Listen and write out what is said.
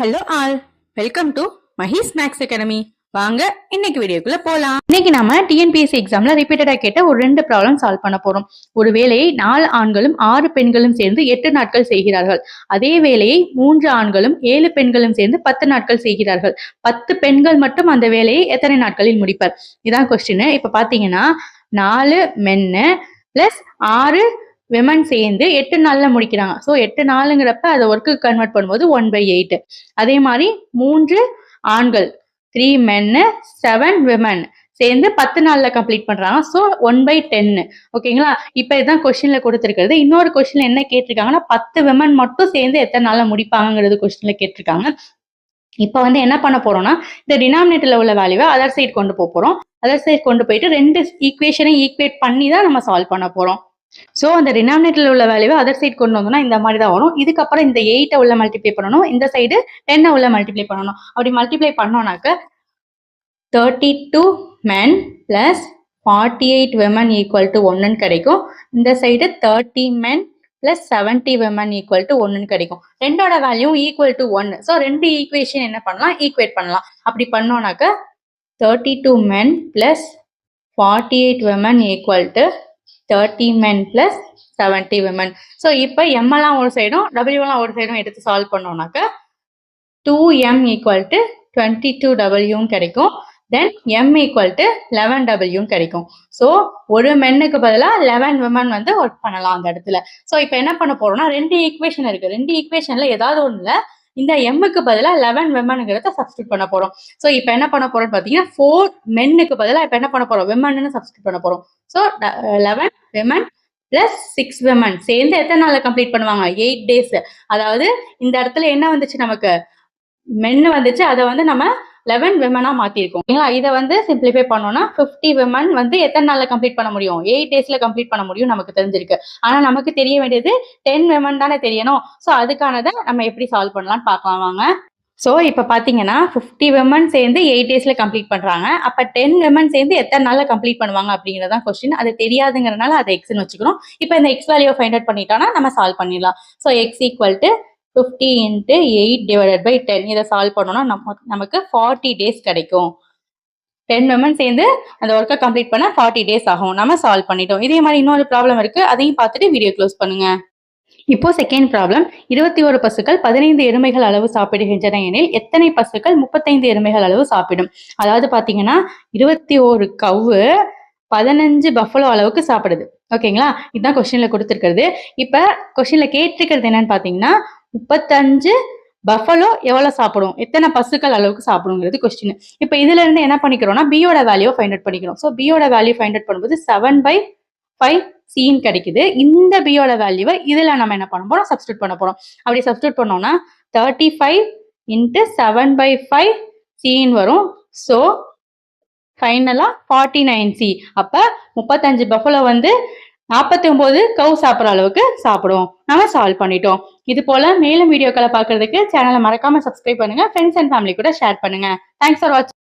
Hello all, welcome to Mahi's maths academy. வாங்க இன்னைக்கு வீடியோக்குள்ள போலாம். இன்னைக்கு நம்ம டிஎன்பிஎஸ்சி எக்ஸாம்ல ரிப்பீட்டடா கேட்ட ஒரு 2 ப்ராப்ளம் சால்வ் பண்ண போறோம். ஒரு வேலையை 4 ஆண்களும் 6 பெண்களும் சேர்ந்து 8 நாட்கள் செய்கிறார்கள். அதே வேலையை 3 ஆண்களும் 7 பெண்களும் சேர்ந்து 10 நாட்கள் செய்கிறார்கள். 10 பெண்கள் மட்டும் அந்த வேலையை எத்தனை நாட்களில் முடிப்பர்? இதான் கொஸ்டின். இப்ப பாத்தீங்கன்னா 4 மென்னு பிளஸ் 6 விமன் சேர்ந்து 8 நாள்ல முடிக்கிறாங்க. ஸோ 8 நாளுங்கிறப்ப அதை ஒர்க்கு கன்வெர்ட் பண்ணும்போது 1/8. அதே மாதிரி 3 ஆண்கள் 3 மென்னு 7 விமன் சேர்ந்து 10 நாள்ல கம்ப்ளீட் பண்றாங்க. ஸோ 1/10. ஓகேங்களா? இப்ப இதுதான் கொஸ்டின்ல கொடுத்துருக்கிறது. இன்னொரு கொஸ்டின்ல என்ன கேட்டிருக்காங்கன்னா 10 விமன் மட்டும் சேர்ந்து எத்தனை நாள்ல முடிப்பாங்கிறது கொஸ்டின்ல கேட்டிருக்காங்க. இப்ப என்ன பண்ண போறோம்னா, இந்த டினாமினேட்டர்ல உள்ள வேல்யூவை அதர் சைடு கொண்டு போறோம். அதர் சைடு கொண்டு போயிட்டு 2 ஈக்குவேஷனை ஈக்குவேட் பண்ணி தான் நம்ம சால்வ் பண்ண போறோம். ஸோ அந்த டினாமினேட்டர்ல உள்ள வேல்யூவை அதர் சைடு கொண்டு வந்தோம்னா இந்த மாதிரி தான் வரும். இதுக்கப்புறம் இந்த 8 உள்ள மல்டிப்ளை பண்ணணும், இந்த சைடு 10 உள்ள மல்டிப்ளை பண்ணணும். அப்படி multiply பண்ணோம்னாக்க 32 men plus 48 women equal to 1 கிடைக்கும். இந்த side 30 men plus 70 women equal to 1 கிடைக்கும். ரெண்டோட value equal to 1. So 2 equation என்ன பண்ணலாம், ஈக்குவேட் பண்ணலாம். அப்படி பண்ணோம்னாக்க 32 men plus 48 women equal to 30 men plus 70 women. So இப்போ m எல்லாம் ஒரு சைடும் w எல்லாம் ஒரு சைடும் எடுத்து solve பண்ணோம்னாக்க 2m equal to 22w கிடைக்கும். தென் m equal to 11w கிடைக்கும். ஸோ ஒரு மென்னுக்கு பதிலாக 11 விமன் ஒர்க் பண்ணலாம் அந்த இடத்துல. ஸோ இப்போ என்ன பண்ண போறோம்னா 2 ஈக்குவேஷன் இருக்கு. 2 ஈக்குவேஷன்ல ஏதாவது ஒண்ணுல இந்த எம்முக்கு பதிலாக 11 விமனுங்கிறத சப்ஸ்டியூட் பண்ண போறோம். ஸோ இப்போ என்ன பண்ண போறோம்னு பார்த்தீங்கன்னா 4 மென்னுக்கு பதிலாக இப்போ என்ன பண்ண போறோம், விமன்னு சப்ஸ்டியூட் பண்ண போறோம். ஸோ 11 விமன் பிளஸ் 6 விமன் சேர்ந்து எத்தனை நாள்ல கம்ப்ளீட் பண்ணுவாங்க, 8 டேஸ். அதாவது இந்த இடத்துல என்ன வந்துச்சு, நமக்கு மென்னு வந்துச்சு, அதை நம்ம 11 விமனா மாத்திருக்கோம். இதை சிம்பிளிஃபை பண்ணோம்னா 50 விமன் எத்தனை நாள்ல கம்ப்ளீட் பண்ண முடியும், 8 டேஸ்ல கம்ப்ளீட் பண்ண முடியும் நமக்கு தெரிஞ்சிருக்கு. ஆனா நமக்கு தெரிய வேண்டியது 10 விமன் தானே தெரியணும். ஸோ அதுக்கானதை நம்ம எப்படி சால்வ் பண்ணலாம்னு பார்க்கலாம் வாங்க. ஸோ இப்போ பார்த்தீங்கன்னா 50 விமன் சேர்ந்து 8 டேஸ்ல கம்ப்ளீட் பண்றாங்க. அப்போ 10 விமன் சேர்ந்து எத்தனை நாள்ல கம்ப்ளீட் பண்ணுவாங்க அப்படிங்கிறதான் கொஸ்டின். அது தெரியாதுங்கிறனால அதை எக்ஸ்ன்னு வச்சுக்கணும். இப்போ இந்த எக்ஸ் வேல்யூ ஃபைண்ட் அவுட் பண்ணிட்டோம்னா நம்ம சால்வ் பண்ணிடலாம். So X equal to 50 into 8 divided by 10. இதை சால்வ் பண்ணோம்னா நமக்கு 40 டேஸ் கிடைக்கும். 10 விமன் சேர்ந்து அந்த ஒர்க்கை கம்ப்ளீட் பண்ண 40 டேஸ் ஆகும். நம்ம சால்வ் பண்ணிட்டோம். இதே மாதிரி இன்னொரு ப்ராப்ளம் இருக்கு, அதையும் பார்த்துட்டு வீடியோ க்ளோஸ் பண்ணுங்க. இப்போ செகண்ட் ப்ராப்ளம், 21 பசுக்கள் 15 எருமைகள் அளவு சாப்பிடுகின்றன எனில் எத்தனை பசுக்கள் 35 எருமைகள் அளவு சாப்பிடும்? அதாவது பாத்தீங்கன்னா 21 கவ்வு 15 பஃபலோ அளவுக்கு சாப்பிடுது. ஓகேங்களா? இதுதான் கொஸ்டின்ல கொடுத்துருக்கிறது. இப்ப கொஸ்டின்ல கேட்டிருக்கிறது என்னன்னு பாத்தீங்கன்னா 35 பஃபலோ எவ்வளவு சாப்பிடும், எத்தனை பசுக்கள் அளவுக்கு சாப்பிடுங்கிறது கொஸ்டின். இப்ப இதுல இருந்து என்ன பண்ணிக்கிறோம்னா பியோட வேல்யூ ஃபைண்ட் அவுட் பண்ணிக்கிறோம். ஸோ பியோட வேல்யூ ஃபைண்ட் அவுட் பண்ணும்போது 7/5 சீன் கிடைக்குது. இந்த பியோட வேல்யூவை இதுல நம்ம என்ன பண்ண போறோம், சப்ஸ்டியூட் பண்ண போறோம். அப்படி சப்ஸ்டியூட் பண்ணோம்னா 35 into 7/5 சீன் வரும். ஸோ ஃபைனலா 49C. அப்ப 35 பஃபலோ 49 கவு சாப்பிட்ற அளவுக்கு சாப்பிடுவோம். நம்ம சால்வ் பண்ணிட்டோம். இது போல மேலும் வீடியோக்களை பார்க்கறதுக்கு சேனலை மறக்காம சப்ஸ்கிரைப் பண்ணுங்க. ஃப்ரெண்ட்ஸ் அண்ட் ஃபேமிலி கூட ஷேர் பண்ணுங்க. தேங்க்ஸ் ஃபார் வாட்சிங்.